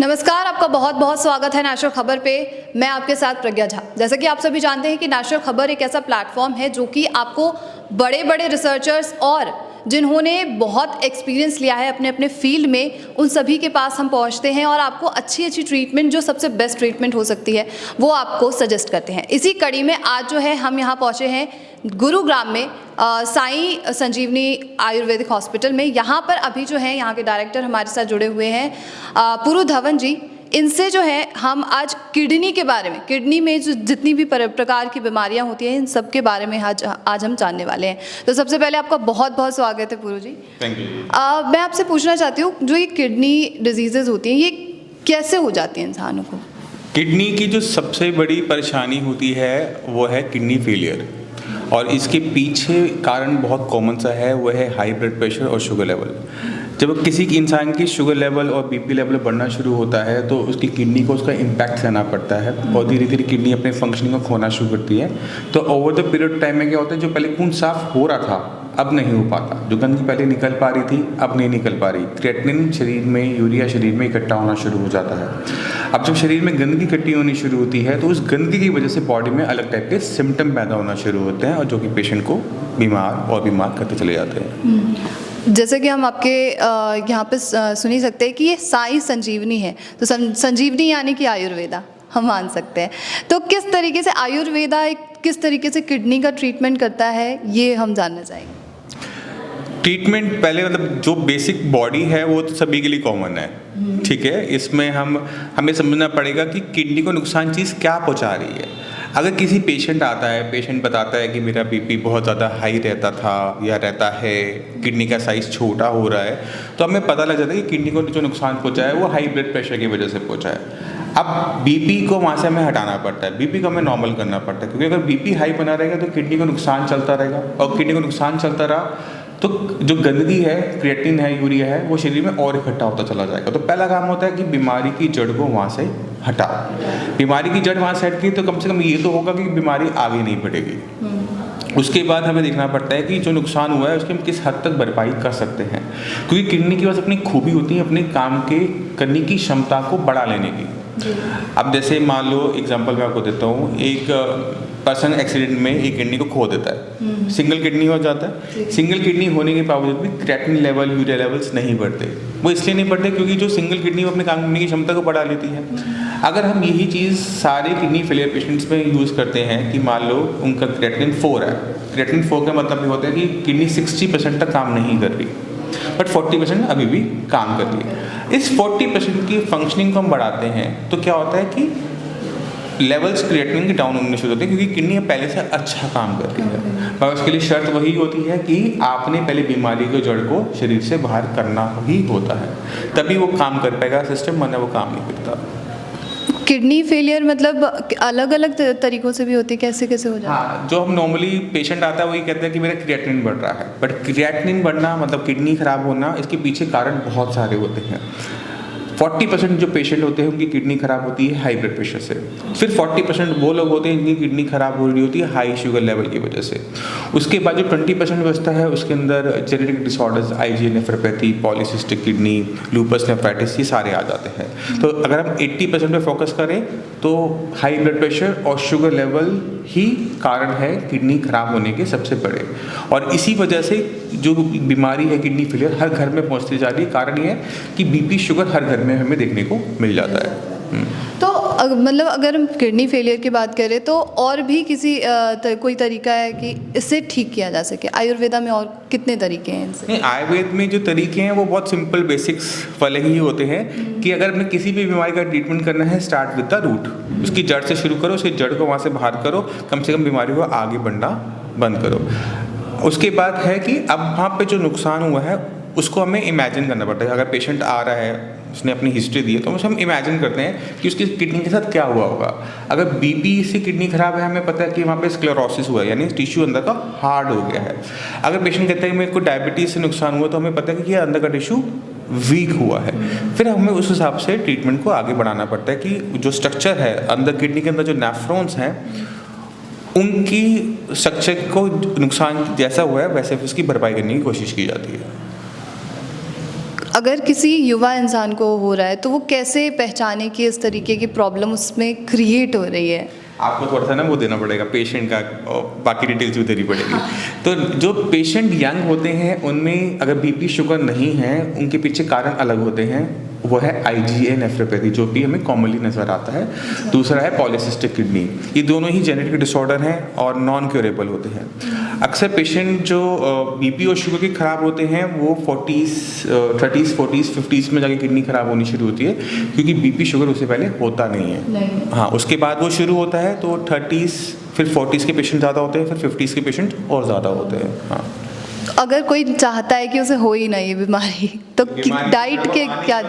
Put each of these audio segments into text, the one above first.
नमस्कार, आपका बहुत बहुत स्वागत है नेशनल खबर पे। मैं आपके साथ प्रज्ञा झा। जैसा कि आप सभी जानते हैं कि नेशनल खबर एक ऐसा प्लेटफॉर्म है जो कि आपको बड़े बड़े रिसर्चर्स और जिन्होंने बहुत एक्सपीरियंस लिया है अपने अपने फील्ड में, उन सभी के पास हम पहुंचते हैं और आपको अच्छी अच्छी ट्रीटमेंट, जो सबसे बेस्ट ट्रीटमेंट हो सकती है, वो आपको सजेस्ट करते हैं। इसी कड़ी में आज जो है हम यहाँ पहुँचे हैं गुरुग्राम में साई संजीवनी आयुर्वेदिक हॉस्पिटल में। यहाँ पर अभी जो है यहाँ के डायरेक्टर हमारे साथ जुड़े हुए हैं पुरु धवन जी। इनसे जो है हम आज किडनी के बारे में, किडनी में जो जितनी भी प्रकार की बीमारियां होती हैं, इन सब के बारे में आज हम जानने वाले हैं। तो सबसे पहले आपका बहुत बहुत स्वागत है पुरु जी। Thank you. मैं आपसे पूछना चाहती हूँ, जो ये किडनी डिजीजेज होती हैं, ये कैसे हो जाती हैं इंसानों को? किडनी की जो सबसे बड़ी परेशानी होती है वो है किडनी फेलियर, और इसके पीछे कारण बहुत कॉमन सा है, वो है हाई ब्लड प्रेशर और शुगर लेवल। जब किसी इंसान की शुगर लेवल और बीपी लेवल बढ़ना शुरू होता है तो उसकी किडनी को उसका इम्पैक्ट सहना पड़ता है और धीरे धीरे किडनी अपने फंक्शनिंग को खोना शुरू करती है। तो ओवर द पीरियड टाइम में क्या होता है, जो पहले खून साफ हो रहा था अब नहीं हो पाता, जो गंदगी पहले निकल पा रही थी अब नहीं निकल पा रही। क्रिएटिनिन शरीर में, यूरिया शरीर में इकट्ठा होना शुरू हो जाता है। अब जब शरीर में गंदगी इकट्ठी होनी शुरू होती है तो उस गंदगी की वजह से बॉडी में अलग टाइप के सिम्टम पैदा होना शुरू होते हैं, और जो कि पेशेंट को बीमार करते चले जाते हैं। जैसे कि हम आपके यहाँ पे सुन ही सकते हैं कि ये साई संजीवनी है, तो संजीवनी यानी कि आयुर्वेदा हम मान सकते हैं। तो किस तरीके से आयुर्वेदा किस तरीके से किडनी का ट्रीटमेंट करता है, ये हम जानना चाहेंगे। ट्रीटमेंट पहले मतलब जो बेसिक बॉडी है वो तो सभी के लिए कॉमन है, ठीक है। इसमें हमें समझना पड़ेगा कि किडनी को नुकसान चीज़ क्या पहुंचा रही है। अगर किसी पेशेंट आता है, पेशेंट बताता है कि मेरा बीपी बहुत ज़्यादा हाई रहता था या रहता है, किडनी का साइज़ छोटा हो रहा है, तो हमें पता लग जाता है कि किडनी को जो नुकसान पहुंचा है वो हाई ब्लड प्रेशर की वजह से पहुंचा है। अब बीपी को वहाँ से हमें हटाना पड़ता है, बीपी को हमें नॉर्मल करना पड़ता है, क्योंकि अगर बीपी हाई बना रहेगा तो किडनी को नुकसान चलता रहेगा, और किडनी को नुकसान चलता रहा तो जो गंदगी है, क्रिएटिन है, यूरिया है, वो शरीर में और इकट्ठा होता चला जाएगा। तो पहला काम होता है कि बीमारी की जड़ को वहाँ से हटा। बीमारी की जड़ वहाँ से हट गई तो कम से कम ये तो होगा कि बीमारी आगे नहीं बढ़ेगी। उसके बाद हमें देखना पड़ता है कि जो नुकसान हुआ है उसकी हम किस हद तक भरपाई कर सकते हैं, क्योंकि किडनी के पास अपनी खूबी होती है अपने काम के करने की क्षमता को बढ़ा लेने की। अब जैसे मान लो एग्जांपल मैं आपको देता हूँ, एक पर्सन एक्सीडेंट में एक किडनी को खो देता है, सिंगल किडनी हो जाता है। सिंगल किडनी होने के बावजूद भी क्रिएटिनिन लेवल, यूरिया लेवल्स नहीं बढ़ते। वो इसलिए नहीं बढ़ते क्योंकि जो सिंगल किडनी वो अपने काम करने की क्षमता को बढ़ा लेती है। अगर हम यही चीज़ सारे किडनी फेलियर पेशेंट्स में यूज़ करते हैं कि मान लो उनका क्रिएटिनिन 4 है, क्रिएटिनिन 4 का मतलब ये होता है कि किडनी 60% तक काम नहीं कर रही, बट 40% अभी भी काम कर रही है। इस 40% की फंक्शनिंग को हम बढ़ाते हैं तो क्या होता है कि लेवल्स क्रिएटिनिन के डाउन होने शुरू होते हैं, क्योंकि किडनी पहले से अच्छा काम कर रही है। पर उसके लिए शर्त वही होती है कि आपने पहले बीमारी के जड़ को शरीर से बाहर करना ही होता है, तभी वो काम कर पाएगा सिस्टम, वरना वो काम नहीं करता। किडनी फेलियर मतलब अलग अलग तरीकों से भी होती है, कैसे कैसे हो जाता है? हाँ, जो हम नॉर्मली पेशेंट आता है वही कहते हैं कि मेरा क्रिएटिनिन बढ़ रहा है, बट क्रिएटिनिन बढ़ना मतलब किडनी खराब होना, इसके पीछे कारण बहुत सारे होते हैं। 40% जो पेशेंट होते हैं उनकी किडनी खराब होती है हाई ब्लड प्रेशर से। फिर 40% वो लोग होते हैं जिनकी किडनी खराब हो रही होती है हाई शुगर लेवल की वजह से। उसके बाद जो 20% बचता है उसके अंदर genetic disorders, IgA nephropathy, polycystic kidney, lupus nephritis, ये सारे आ जाते हैं। तो अगर हम 80% पे फोकस करें तो हाई ब्लड प्रेशर और शुगर लेवल ही कारण है किडनी खराब होने के सबसे बड़े, और इसी वजह से जो बीमारी है किडनी फेलियर हर घर में पहुंचती जा रही है। कारण ये है कि बीपी शुगर हर घर में हमें देखने को मिल जाता है। तो मतलब अगर हम किडनी फेलियर की बात करें तो और भी किसी कोई तरीका है कि इससे ठीक किया जा सके? आयुर्वेदा में और कितने तरीके हैं इनसे? नहीं, आयुर्वेद में जो तरीके हैं वो बहुत सिंपल बेसिक्स वाले ही होते हैं कि अगर हमें किसी भी बीमारी का ट्रीटमेंट करना है, स्टार्ट विद द रूट, उसकी जड़ से शुरू करो, उसकी जड़ को वहाँ से बाहर करो, कम से कम बीमारी को आगे बढ़ना बंद करो। उसके बाद है कि अब वहाँ पे जो नुकसान हुआ है उसको हमें इमेजिन करना पड़ता है। अगर पेशेंट आ रहा है, उसने अपनी हिस्ट्री दी है, तो हम इमेजिन करते हैं कि उसकी किडनी के साथ क्या हुआ होगा। अगर बीपी से किडनी खराब है, हमें पता है कि वहाँ पे स्क्लेरोसिस हुआ है, यानी टिश्यू अंदर का हार्ड हो गया है। अगर पेशेंट कहता है कि मेरे को डायबिटीज़ से नुकसान हुआ, तो हमें पता है कि ये अंदर का टिश्यू वीक हुआ है। फिर हमें उस हिसाब से ट्रीटमेंट को आगे बढ़ाना पड़ता है कि जो स्ट्रक्चर है अंदर किडनी के अंदर, जो नेफ्रॉन्स हैं, उनकी स्ट्रक्चर को नुकसान जैसा हुआ है वैसे उसकी भरपाई करने की कोशिश की जाती है। अगर किसी युवा इंसान को हो रहा है तो वो कैसे पहचाने कि इस तरीके की प्रॉब्लम उसमें क्रिएट हो रही है? आपको थोड़ा सा ना वो देना पड़ेगा पेशेंट का, और बाकी डिटेल्स भी देनी पड़ेगी। तो जो पेशेंट यंग होते हैं उनमें अगर बीपी शुगर नहीं है, उनके पीछे कारण अलग होते हैं। वो है IgA नेफ्रोपैथी, जो भी हमें कॉमनली नज़र आता है। दूसरा है पॉलीसिस्टिक किडनी। ये दोनों ही जेनेटिक डिसऑर्डर हैं और नॉन क्योरेबल होते हैं। अक्सर पेशेंट जो बीपी और शुगर के ख़राब होते हैं वो 30s 40s 50s में जाके किडनी ख़राब होनी शुरू होती है, क्योंकि बीपी शुगर उससे पहले होता नहीं है। हाँ, उसके बाद वो शुरू होता है तो 30s फिर 40s के पेशेंट ज़्यादा होते हैं, फिर 50s के पेशेंट और ज़्यादा होते हैं। हाँ, अगर कोई चाहता है कि उसे हो ही ना ये बीमारी, तो डाइट के क्या,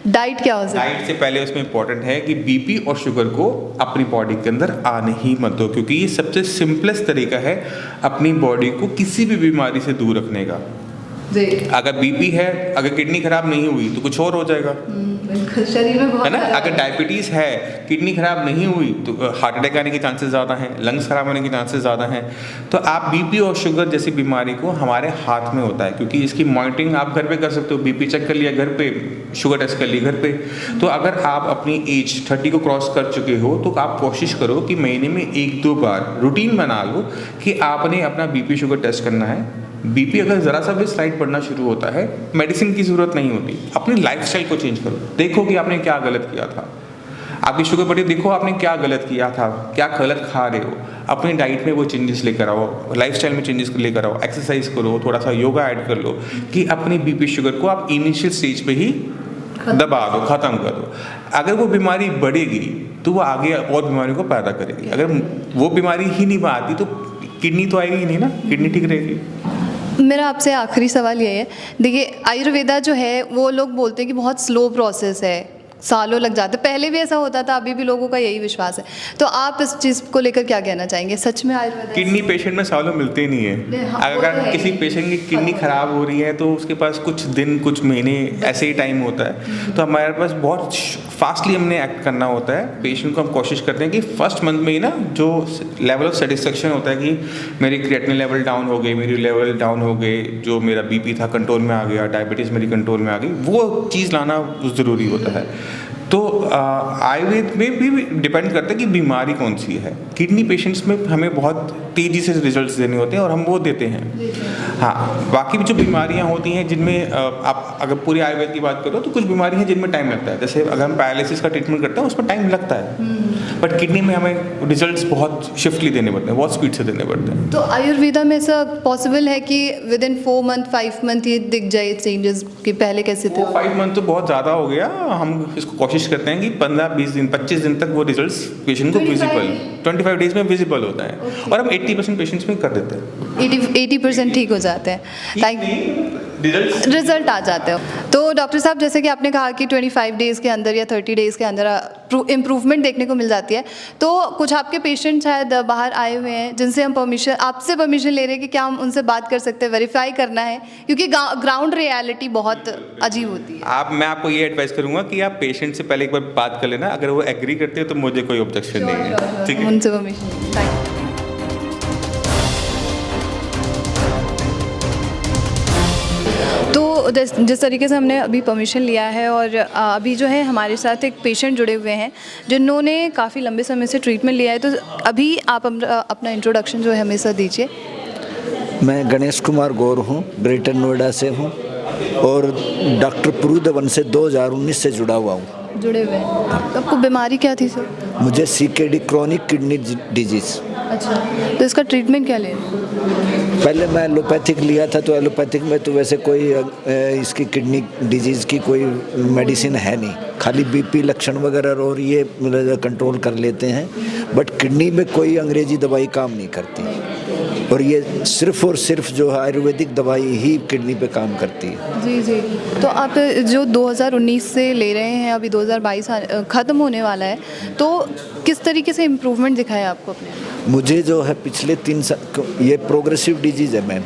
डाइट क्या हो सकता है? डाइट से पहले उसमें इंपॉर्टेंट है कि बीपी और शुगर को अपनी बॉडी के अंदर आने ही मत दो, क्योंकि ये सबसे सिंपलेस्ट तरीका है अपनी बॉडी को किसी भी बीमारी से दूर रखने का। अगर बीपी है, अगर किडनी खराब नहीं हुई तो कुछ और हो जाएगा, शरीर में बहुत है ना। अगर डायबिटीज़ है, किडनी खराब नहीं हुई तो हार्ट अटैक आने के चांसेस ज़्यादा हैं, लंग्स खराब होने के चांसेस ज़्यादा हैं। तो आप बीपी और शुगर जैसी बीमारी को हमारे हाथ में होता है, क्योंकि इसकी मॉनिटरिंग आप घर पे कर सकते हो। बीपी चेक कर लिया घर पे, शुगर टेस्ट कर लिया घर पे। तो अगर आप अपनी एज 30 को क्रॉस कर चुके हो तो आप कोशिश करो कि महीने में 1-2 बार रूटीन बना लो कि आपने अपना बीपी शुगर टेस्ट करना है। बीपी अगर ज़रा सा भी स्लाइड बढ़ना शुरू होता है, मेडिसिन की ज़रूरत नहीं होती। अपनी लाइफस्टाइल को चेंज करो, देखो कि आपने क्या गलत किया था। आपकी शुगर बढ़ी, देखो आपने क्या गलत किया था, क्या गलत खा रहे हो। अपनी डाइट में वो चेंजेस लेकर आओ, लाइफस्टाइल में चेंजेस लेकर आओ, एक्सरसाइज करो, थोड़ा सा योगा ऐड कर लो कि अपनी बीपी शुगर को आप इनिशियल स्टेज पे ही दबा दो, ख़त्म कर दो। अगर वो बीमारी बढ़ेगी तो वो आगे और बीमारियों को पैदा करेगी। अगर वो बीमारी ही नहीं आती तो किडनी तो आएगी ही नहीं ना, किडनी ठीक रहेगी। मेरा आपसे आखिरी सवाल ये है, देखिए आयुर्वेदा जो है वो लोग बोलते हैं कि बहुत स्लो प्रोसेस है, सालों लग जाते। पहले भी ऐसा होता था, अभी भी लोगों का यही विश्वास है। तो आप इस चीज़ को लेकर क्या कहना चाहेंगे? सच में आयुर्वेदा किडनी पेशेंट में सालों मिलते ही नहीं है। हाँ, अगर किसी पेशेंट की किडनी खराब हो रही है तो उसके पास कुछ दिन कुछ महीने ऐसे ही टाइम होता है। तो हमारे पास बहुत फास्टली हमने एक्ट करना होता है। पेशेंट को हम कोशिश करते हैं कि फर्स्ट मंथ में ही ना जो लेवल ऑफ सेटिस्फेक्शन होता है कि मेरी क्रिएटिनिन लेवल डाउन हो गई, मेरी लेवल डाउन हो गए, जो मेरा बीपी था कंट्रोल में आ गया, डायबिटीज़ मेरी कंट्रोल में आ गई, वो चीज़ लाना ज़रूरी होता है। तो आयुर्वेद में भी डिपेंड करता है कि बीमारी कौन सी है। किडनी पेशेंट्स में हमें बहुत तेज़ी से रिजल्ट्स देने होते हैं और हम वो देते हैं। हाँ, बाकी भी जो बीमारियां होती हैं जिनमें आप अगर पूरे आयुर्वेद की बात करो तो कुछ बीमारी हैं जिनमें टाइम लगता है। जैसे अगर हम पैरालिसिस का ट्रीटमेंट करते हैं उसमें टाइम लगता है, बट किडनी में हमें रिजल्ट्स बहुत शिफ्टली देने पड़ते हैं, बहुत स्पीड से देने पड़ते हैं। तो आयुर्वेदा में ऐसा पॉसिबल है कि विद इन 4 मंथ 5 मंथ ये दिख जाए चेंजेस कि पहले कैसे थे? 5 मंथ तो बहुत ज़्यादा हो गया। हम इसको कोशिश करते हैं कि 15-20 दिन 25 दिन तक वो रिजल्ट्स पेशेंट को विजिबल 25 डेज में विजिबल होता है। और हम 80% पेशेंट्स में कर देते हैं। 80% ठीक हो जाते हैं, रिजल्ट आ जाते हो। तो डॉक्टर साहब, जैसे कि आपने कहा कि 25 डेज़ के अंदर या 30 डेज़ के अंदर इम्प्रूवमेंट देखने को मिल जाती है, तो कुछ आपके पेशेंट शायद बाहर आए हुए हैं जिनसे हम आपसे परमिशन ले रहे हैं कि क्या हम उनसे बात कर सकते हैं, वेरीफाई करना है, क्योंकि ग्राउंड रियलिटी बहुत अजीब होती है। मैं आपको ये एडवाइस करूंगा कि आप पेशेंट से पहले एक बार बात कर लेना। अगर वो एग्री करते हो तो मुझे कोई ऑब्जेक्शन नहीं है। ठीक है, उनसे परमिशन। Thank you. तो जिस तरीके से हमने अभी परमिशन लिया है और अभी जो है हमारे साथ एक पेशेंट जुड़े हुए हैं जिन्होंने काफ़ी लंबे समय से ट्रीटमेंट लिया है, तो अभी आप अपना इंट्रोडक्शन जो है हमें सर दीजिए। मैं गणेश कुमार गौर हूँ, ग्रेटर नोएडा से हूँ और डॉक्टर पुरुदवन से 2019 से जुड़ा हुआ हूँ। जुड़े हुए हैं। तो आपको बीमारी क्या थी सर? मुझे CKD क्रॉनिक किडनी डिजीज़। अच्छा, तो इसका ट्रीटमेंट क्या ले रहे हैं? पहले मैं एलोपैथिक लिया था, तो एलोपैथिक में तो वैसे कोई इसकी किडनी डिजीज़ की कोई मेडिसिन है नहीं, खाली BP लक्षण वगैरह और ये कंट्रोल कर लेते हैं, बट किडनी में कोई अंग्रेजी दवाई काम नहीं करती और ये सिर्फ और सिर्फ जो है आयुर्वेदिक दवाई ही किडनी पे काम करती है। जी जी। तो आप जो 2019 से ले रहे हैं, अभी 2022 ख़त्म होने वाला है, तो किस तरीके से इम्प्रूवमेंट दिखाया आपको अपने? मुझे जो है पिछले 3 साल, ये प्रोग्रेसिव डिजीज़ है मैम,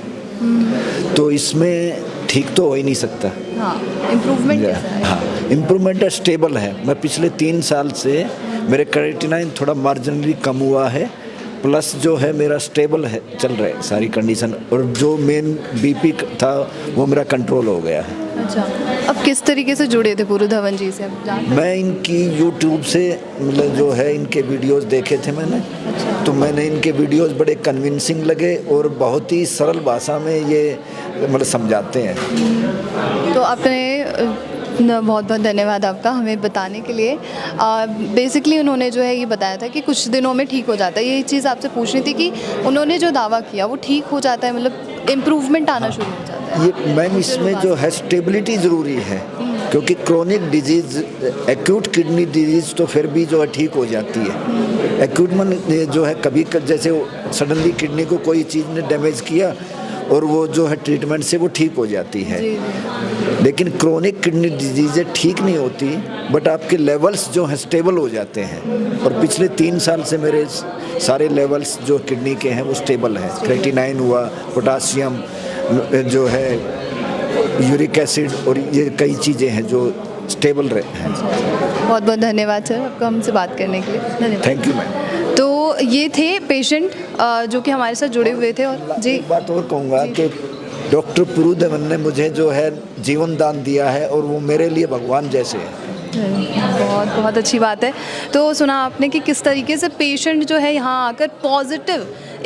तो इसमें ठीक तो हो ही नहीं सकता। हाँ, इम्प्रूवमेंट कैसा है? हाँ, इम्प्रूवमेंट स्टेबल है। मैं पिछले 3 साल से मेरे क्रिएटिनिन थोड़ा मार्जिनली कम हुआ है, प्लस जो है मेरा स्टेबल है, चल रहा है सारी कंडीशन, और जो मेन BP था वो मेरा कंट्रोल हो गया है। अच्छा, अब किस तरीके से जुड़े थे पुरु धवन जी से, अब जानते हैं? मैं इनकी यूट्यूब से मतलब जो है इनके वीडियोस देखे थे मैंने, तो मैंने इनके वीडियोस बड़े कन्विंसिंग लगे और बहुत ही सरल भाषा में ये मतलब समझाते हैं। तो आपने बहुत बहुत धन्यवाद आपका हमें बताने के लिए। बेसिकली उन्होंने जो है ये बताया था कि कुछ दिनों में ठीक हो जाता है। ये चीज़ आपसे पूछनी थी कि उन्होंने जो दावा किया वो ठीक हो जाता है, मतलब इम्प्रूवमेंट आना शुरू हो जाता है? ये मैम इसमें जो है स्टेबिलिटी ज़रूरी है, क्योंकि chronic disease, acute kidney disease तो फिर भी जो है ठीक हो जाती है। एक्यूट मन जो है कभी जैसे सडनली किडनी को कोई चीज़ ने डैमेज किया और वो जो है ट्रीटमेंट से वो ठीक हो जाती है, लेकिन क्रोनिक किडनी डिजीज़ें ठीक नहीं होती, बट आपके लेवल्स जो हैं स्टेबल हो जाते हैं। और पिछले 3 साल से मेरे सारे लेवल्स जो किडनी के हैं वो स्टेबल हैं। क्रेटिनाइन हुआ, पोटासियम जो है, यूरिक एसिड, और ये कई चीज़ें हैं जो स्टेबल रहे हैं। बहुत बहुत धन्यवाद सर आपका हमसे बात करने के लिए, धन्यवाद। Thank you ma'am. तो ये थे पेशेंट जो कि हमारे साथ जुड़े हुए थे। और जी, एक बात और कहूँगा कि डॉक्टर पुरु धवन ने मुझे जो है जीवन दान दिया है और वो मेरे लिए भगवान जैसे हैं। बहुत बहुत अच्छी बात है। तो सुना आपने कि किस तरीके से पेशेंट जो है यहाँ आकर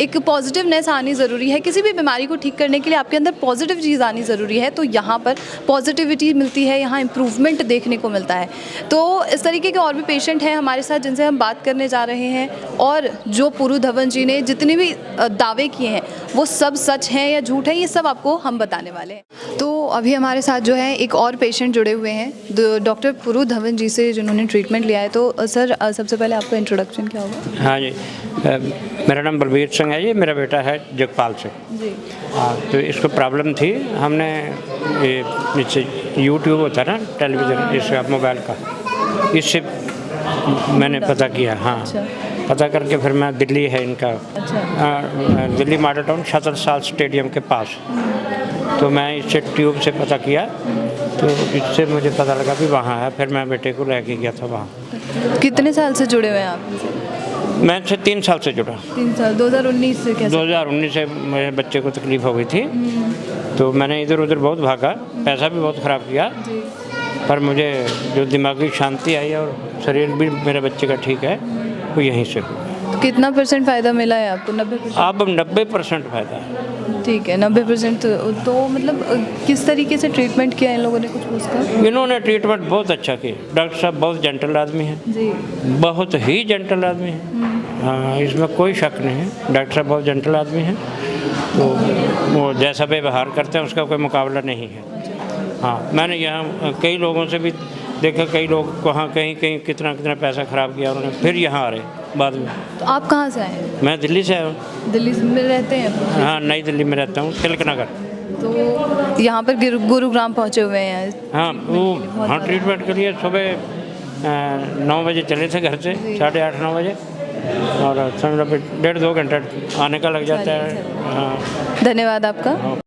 एक पॉजिटिवनेस आनी ज़रूरी है। किसी भी बीमारी को ठीक करने के लिए आपके अंदर पॉजिटिव चीज़ आनी ज़रूरी है, तो यहाँ पर पॉजिटिविटी मिलती है, यहाँ इम्प्रूवमेंट देखने को मिलता है। तो इस तरीके के और भी पेशेंट हैं हमारे साथ जिनसे हम बात करने जा रहे हैं, और जो पुरु धवन जी ने जितने भी दावे किए हैं वो सब सच हैं या झूठ है, ये सब आपको हम बताने वाले हैं। तो अभी हमारे साथ जो है एक और पेशेंट जुड़े हुए हैं डॉक्टर पुरु धवन जी से, जिन्होंने ट्रीटमेंट लिया है। तो सर सबसे पहले आपका इंट्रोडक्शन क्या होगा? हाँ जी, मेरा नाम बलबीर सिंह है, ये मेरा बेटा है जगपाल सिंह जी। हाँ, तो इसको प्रॉब्लम थी, हमने ये नीचे यूट्यूब होता है ना टेलीविज़न, इसका मोबाइल का, इससे मैंने पता किया। हाँ, अच्छा। पता करके फिर मैं दिल्ली है इनका, Delhi model town Chhatrasal stadium के पास, तो मैं इससे ट्यूब से पता किया, तो इससे मुझे पता लगा कि वहाँ है। फिर मैं बेटे को लेके गया था वहाँ। कितने साल से जुड़े हुए हैं आप? मैं से 3 साल से जुड़ा। 3 साल, 2019 से? कैसे? 2019 से मेरे बच्चे को तकलीफ़ हो गई थी, तो मैंने इधर उधर बहुत भागा, पैसा भी बहुत ख़राब किया, पर मुझे जो दिमागी शांति आई और शरीर भी मेरे बच्चे का ठीक है, वो यहीं से हुआ। तो कितना % फ़ायदा मिला है आपको? 90%? अब 90% फ़ायदा है। ठीक है, 90%। तो मतलब किस तरीके से ट्रीटमेंट किया इन लोगों ने, कुछ उसका? इन्होंने ट्रीटमेंट बहुत अच्छा किया। डॉक्टर साहब बहुत जेंटल आदमी हैं जी। बहुत ही जेंटल आदमी हैं। हाँ, इसमें कोई शक नहीं है, डॉक्टर साहब बहुत जेंटल आदमी हैं, तो वो जैसा व्यवहार करते हैं उसका कोई मुकाबला नहीं है। हाँ, मैंने यहाँ कई लोगों से भी देखा, कई लोग वहाँ कहीं कितना पैसा ख़राब किया उन्होंने, फिर यहाँ आ रहे बाद में। तो आप कहाँ से आए हैं? मैं दिल्ली से आया हूँ। दिल्ली में रहते हैं? हाँ, नई दिल्ली में रहता हूँ, तिलक नगर। तो यहाँ पर गुरुग्राम पहुँचे हुए हैं? हाँ, वो हाँ ट्रीटमेंट के लिए सुबह 9 बजे चले थे घर से, 8:30 9 बजे, और समझ लो 1.5-2 घंटा आने का लग जाता है। हाँ, धन्यवाद आपका।